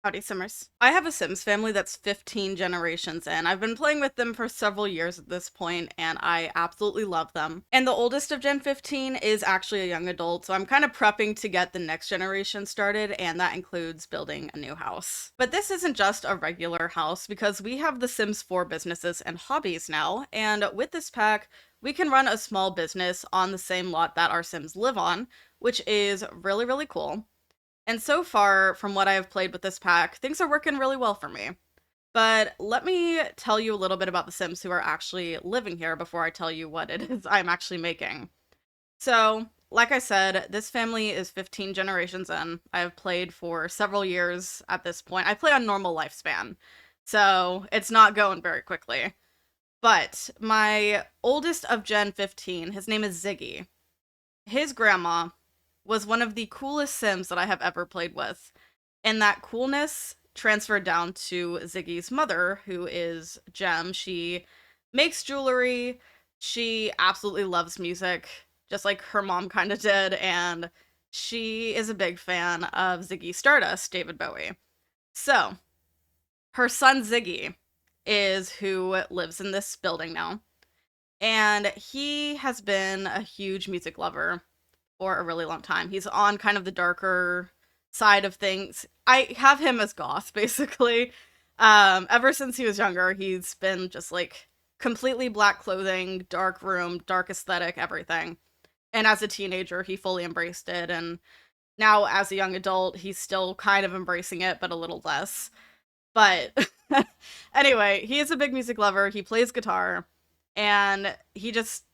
Howdy, Simmers. I have a Sims family that's 15 generations in. I've been playing with them for several years at this point, and I absolutely love them. And the oldest of Gen 15 is actually a young adult, so I'm kind of prepping to get the next generation started, and that includes building a new house. But this isn't just a regular house, because we have the Sims 4 businesses and hobbies now, and with this pack, we can run a small business on the same lot that our Sims live on, which is really, really cool. And so far, from what I have played with this pack, things are working really well for me. But let me tell you a little bit about the Sims who are actually living here before I tell you what it is I'm actually making. So, like I said, this family is 15 generations in. I have played for several years at this point. I play on normal lifespan, so it's not going very quickly. But my oldest of Gen 15, his name is Ziggy. His grandma was one of the coolest Sims that I have ever played with. And that coolness transferred down to Ziggy's mother, who is Gem. She makes jewelry. She absolutely loves music, just like her mom kind of did. And she is a big fan of Ziggy Stardust, David Bowie. So, her son Ziggy is who lives in this building now. And he has been a huge music lover for a really long time. He's on kind of the darker side of things. I have him as goth, basically. Ever since he was younger, he's been just like completely black clothing, dark room, dark aesthetic, everything. And as a teenager, he fully embraced it. And now, as a young adult, he's still kind of embracing it, but a little less. But anyway, he is a big music lover. He plays guitar. And he just,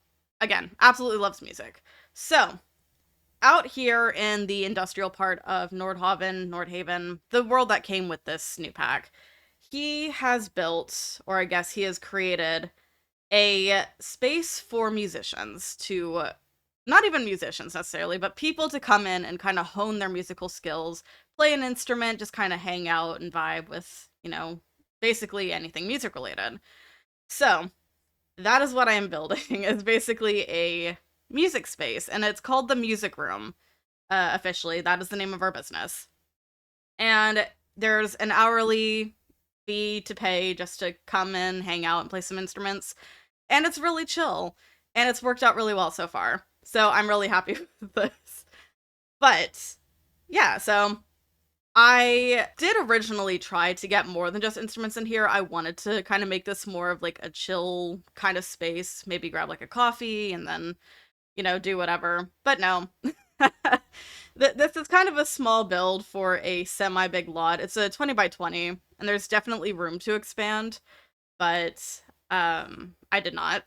again, absolutely loves music. So, out here in the industrial part of Nordhaven, the world that came with this new pack, he has built, or I guess he has created, a space for musicians to, not even musicians necessarily, but people to come in and kind of hone their musical skills, play an instrument, just kind of hang out and vibe with, basically anything music related. So, that is what I am building, is basically a music space, and it's called the Music Room. Officially, that is the name of our business. And there's an hourly fee to pay just to come in, hang out, and play some instruments. And it's really chill. And it's worked out really well so far. So I'm really happy with this. But yeah, so I did originally try to get more than just instruments in here. I wanted to kind of make this more of like a chill kind of space, maybe grab like a coffee and then, do whatever. But no. This is kind of a small build for a semi-big lot. It's a 20 by 20, and there's definitely room to expand, but I did not.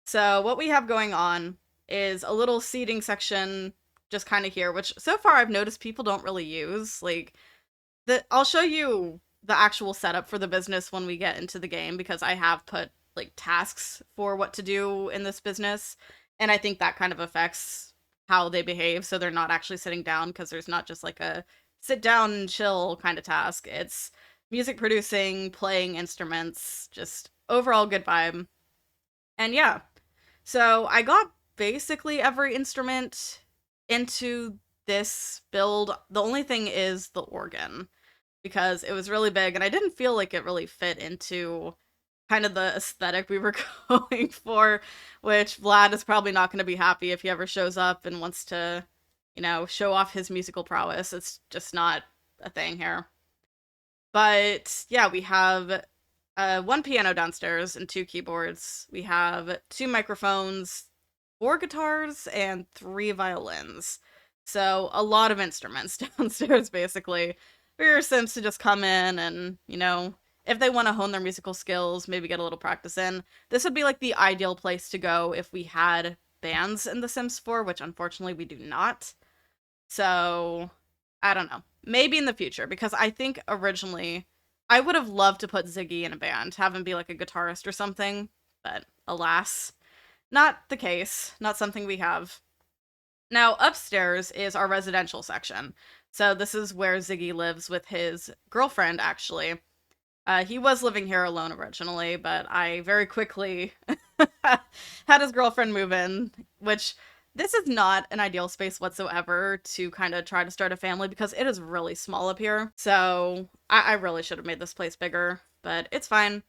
So what we have going on is a little seating section just kind of here, which so far I've noticed people don't really use. Like, I'll show you the actual setup for the business when we get into the game, because I have put like tasks for what to do in this business, and I think that kind of affects how they behave, so they're not actually sitting down, because there's not just like a sit down and chill kind of task. It's music producing, playing instruments, just overall good vibe. And yeah, so I got basically every instrument into this build. The only thing is the organ, because it was really big and I didn't feel like it really fit into kind of the aesthetic we were going for, which Vlad is probably not going to be happy if he ever shows up and wants to, show off his musical prowess. It's just not a thing here. But yeah, we have one piano downstairs and two keyboards. We have two microphones, four guitars, and three violins. So a lot of instruments downstairs, basically, for your Sims to just come in and, if they want to hone their musical skills, maybe get a little practice in. This would be like the ideal place to go if we had bands in The Sims 4, which unfortunately we do not. So, I don't know. Maybe in the future, because I think originally I would have loved to put Ziggy in a band, have him be like a guitarist or something, but alas, not the case. Not something we have. Now, upstairs is our residential section. So, this is where Ziggy lives with his girlfriend, actually. He was living here alone originally, but I very quickly had his girlfriend move in, which This is not an ideal space whatsoever to kind of try to start a family because it is really small up here. So I really should have made this place bigger, but it's fine.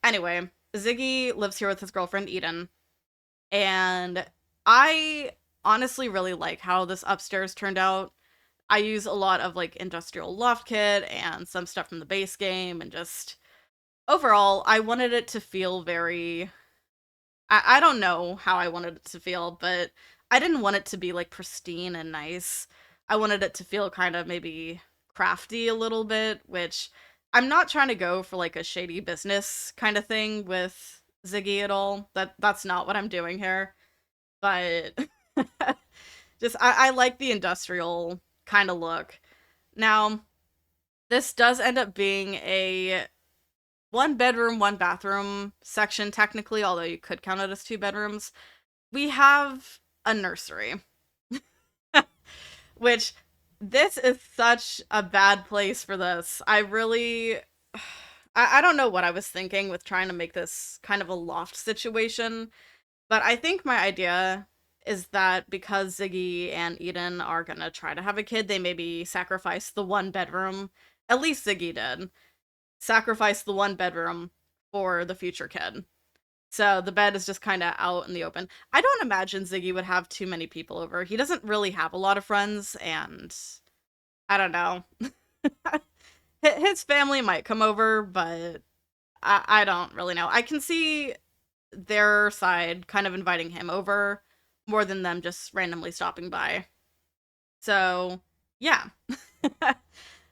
Anyway, Ziggy lives here with his girlfriend Eden, and I honestly really like how this upstairs turned out. I use a lot of like industrial loft kit and some stuff from the base game, and just overall, I wanted it to feel very. I don't know how I wanted it to feel, but I didn't want it to be like pristine and nice. I wanted it to feel kind of maybe crafty a little bit, which I'm not trying to go for like a shady business kind of thing with Ziggy at all. That's not what I'm doing here. But just I like the industrial kind of look. Now, this does end up being a one bedroom, one bathroom section, technically, although you could count it as two bedrooms. We have a nursery, which this is such a bad place for this. I really. I don't know what I was thinking with trying to make this kind of a loft situation, but I think my idea is that because Ziggy and Eden are gonna try to have a kid, they maybe sacrifice the one bedroom. At least Ziggy did. Sacrifice the one bedroom for the future kid. So the bed is just kind of out in the open. I don't imagine Ziggy would have too many people over. He doesn't really have a lot of friends, and I don't know. His family might come over, but I don't really know. I can see their side kind of inviting him over more than them just randomly stopping by. So, yeah.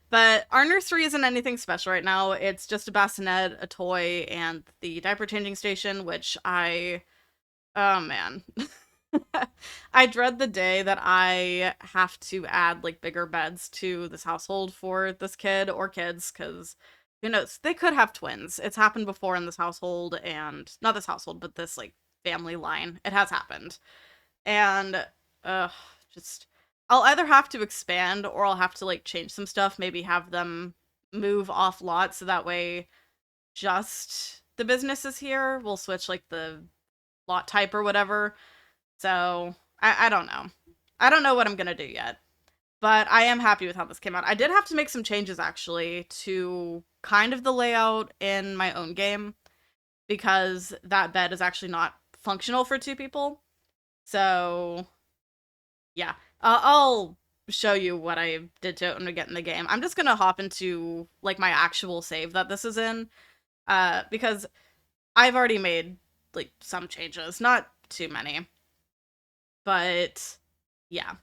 But our nursery isn't anything special right now. It's just a bassinet, a toy, and the diaper changing station, which oh man. I dread the day that I have to add like bigger beds to this household for this kid or kids, because who knows? They could have twins. It's happened before in this household, and not this household, but this like family line. It has happened. And uh just I'll either have to expand or I'll have to like change some stuff, maybe have them move off lot so that way just the business is here. We'll switch like the lot type or whatever. So I don't know. I don't know what I'm gonna do yet. But I am happy with how this came out. I did have to make some changes actually to kind of the layout in my own game because that bed is actually not functional for two people. So yeah, I'll show you what I did to it when we get in the game. I'm just gonna hop into like my actual save that this is in, because I've already made like some changes, not too many, but yeah.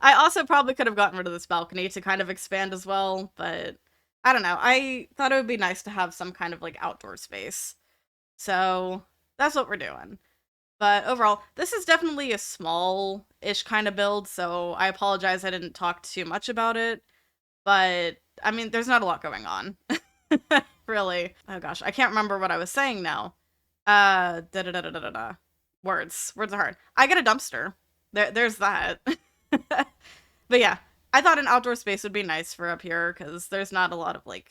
I also probably could have gotten rid of this balcony to kind of expand as well, but I don't know. I thought it would be nice to have some kind of like outdoor space. So that's what we're doing. But overall, this is definitely a small-ish kind of build, so I apologize I didn't talk too much about it. But, I mean, there's not a lot going on. Really. Oh gosh, I can't remember what I was saying now. Da-da-da-da-da-da. Words. Words are hard. I get a dumpster. There's that. But yeah, I thought an outdoor space would be nice for up here, because there's not a lot of, like,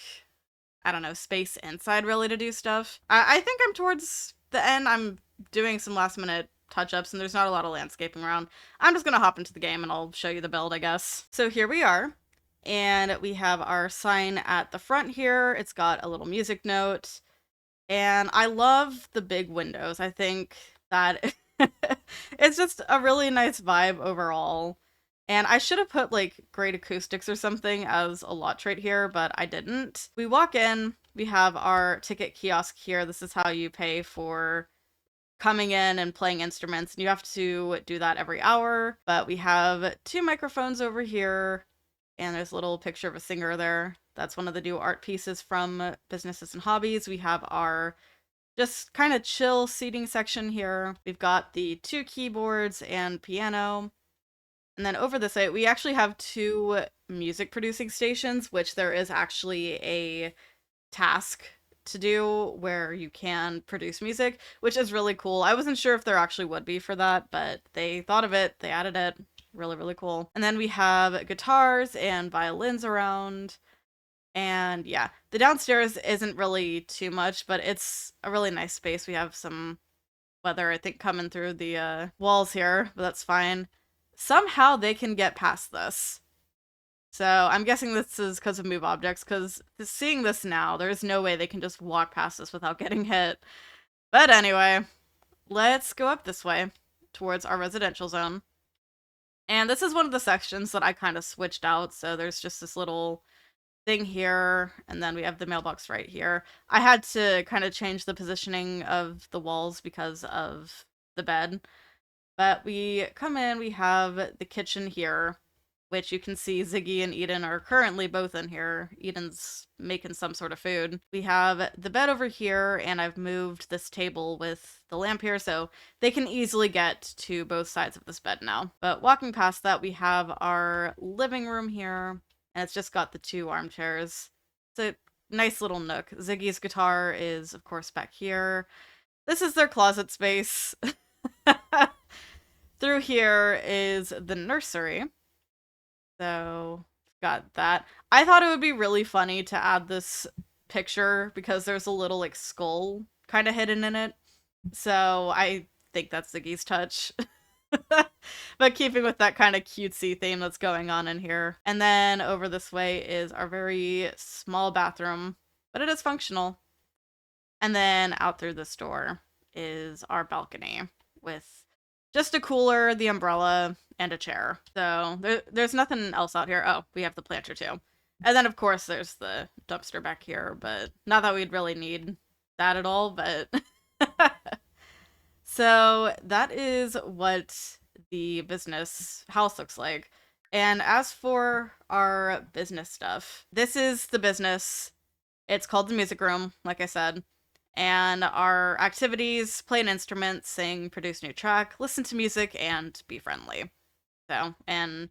I don't know, space inside really to do stuff. I think I'm towards the end. I'm doing some last minute touch-ups and there's not a lot of landscaping around. I'm just gonna hop into the game and I'll show you the build, I guess. So here we are, and we have our sign at the front here. It's got a little music note, and I love the big windows. I think that it's just a really nice vibe overall. And I should have put like great acoustics or something as a lot trait here, but I didn't. We walk in, we have our ticket kiosk here. This is how you pay for coming in and playing instruments, and you have to do that every hour. But we have two microphones over here, and there's a little picture of a singer there. That's one of the new art pieces from Businesses and Hobbies. We have our just kind of chill seating section here. We've got the two keyboards and piano. And then over this way, we actually have two music producing stations, which there is actually a task to do where you can produce music, which is really cool. I wasn't sure if there actually would be for that, but they thought of it, they added it. Really, really cool. And then we have guitars and violins around. And yeah, the downstairs isn't really too much, but it's a really nice space. We have some weather, I think, coming through the walls here, but that's fine. Somehow they can get past this. So I'm guessing this is because of move objects, because seeing this now, there's no way they can just walk past this without getting hit. But anyway, let's go up this way towards our residential zone. And this is one of the sections that I kind of switched out, so there's just this little thing here, and then we have the mailbox right here. I had to kind of change the positioning of the walls because of the bed. But we come in, we have the kitchen here, which you can see Ziggy and Eden are currently both in here. Eden's making some sort of food. We have the bed over here, and I've moved this table with the lamp here, so they can easily get to both sides of this bed now. But walking past that, we have our living room here, and it's just got the 2 armchairs. It's a nice little nook. Ziggy's guitar is, of course, back here. This is their closet space. Through here is the nursery. So, got that. I thought it would be really funny to add this picture because there's a little, like, skull kind of hidden in it. So, I think that's Ziggy's touch. But keeping with that kind of cutesy theme that's going on in here. And then over this way is our very small bathroom, but it is functional. And then out through this door is our balcony with just a cooler, the umbrella, and a chair. So there's nothing else out here. Oh, we have the planter too. And then, of course, there's the dumpster back here, but not that we'd really need that at all, but... So that is what the business house looks like. And as for our business stuff, this is the business. It's called the music room, like I said. And our activities: play an instrument, sing, produce new track, listen to music, and be friendly. So, and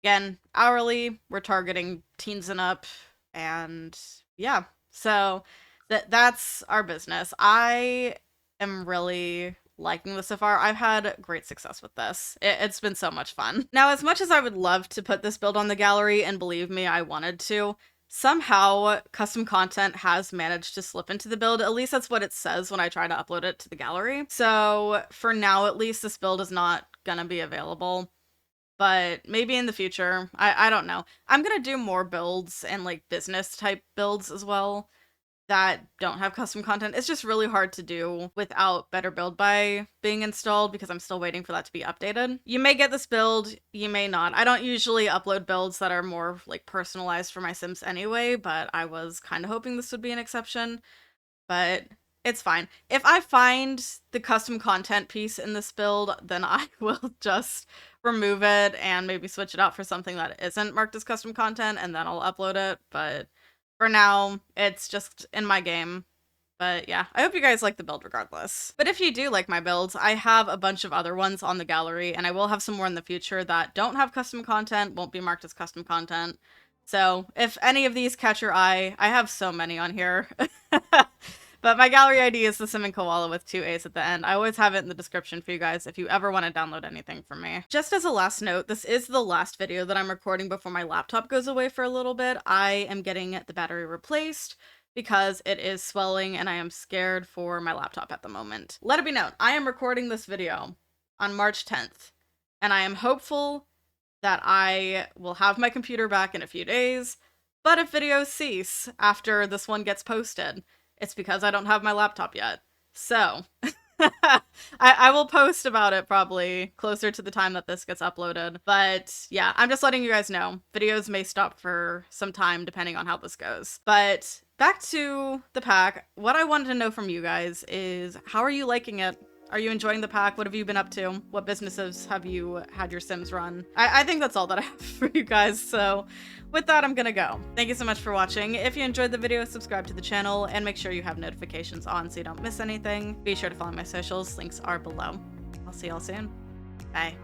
again, hourly, we're targeting teens and up, and yeah. So that's our business. I am really liking this so far. I've had great success with this. It's been so much fun. Now, as much as I would love to put this build on the gallery, and believe me, I wanted to, somehow custom content has managed to slip into the build. At least that's what it says when I try to upload it to the gallery. So for now, at least, this build is not gonna be available. But maybe in the future, I don't know. I'm gonna do more builds and like business type builds as well that don't have custom content. It's just really hard to do without Better Build By being installed because I'm still waiting for that to be updated. You may get this build, you may not. I don't usually upload builds that are more like personalized for my Sims anyway, but I was kind of hoping this would be an exception. But it's fine. If I find the custom content piece in this build, then I will just remove it and maybe switch it out for something that isn't marked as custom content, and then I'll upload it. But for now, it's just in my game. But yeah, I hope you guys like the build regardless. But if you do like my builds, I have a bunch of other ones on the gallery, and I will have some more in the future that don't have custom content, won't be marked as custom content. So if any of these catch your eye, I have so many on here. But my gallery ID is TheSimmingKoalaa with 2 A's at the end. I always have it in the description for you guys if you ever want to download anything from me. Just as a last note, this is the last video that I'm recording before my laptop goes away for a little bit. I am getting the battery replaced because it is swelling and I am scared for my laptop at the moment. Let it be known, I am recording this video on March 10th, and I am hopeful that I will have my computer back in a few days, but if videos cease after this one gets posted, it's because I don't have my laptop yet. So, I will post about it probably closer to the time that this gets uploaded. But yeah, I'm just letting you guys know. Videos may stop for some time depending on how this goes. But back to the pack. What I wanted to know from you guys is, how are you liking it? Are you enjoying the pack? What have you been up to? What businesses have you had your Sims run? I think that's all that I have for you guys, so with that, I'm gonna go. Thank you so much for watching. If you enjoyed the video, subscribe to the channel, and make sure you have notifications on so you don't miss anything. Be sure to follow my socials, links are below. I'll see y'all soon. Bye.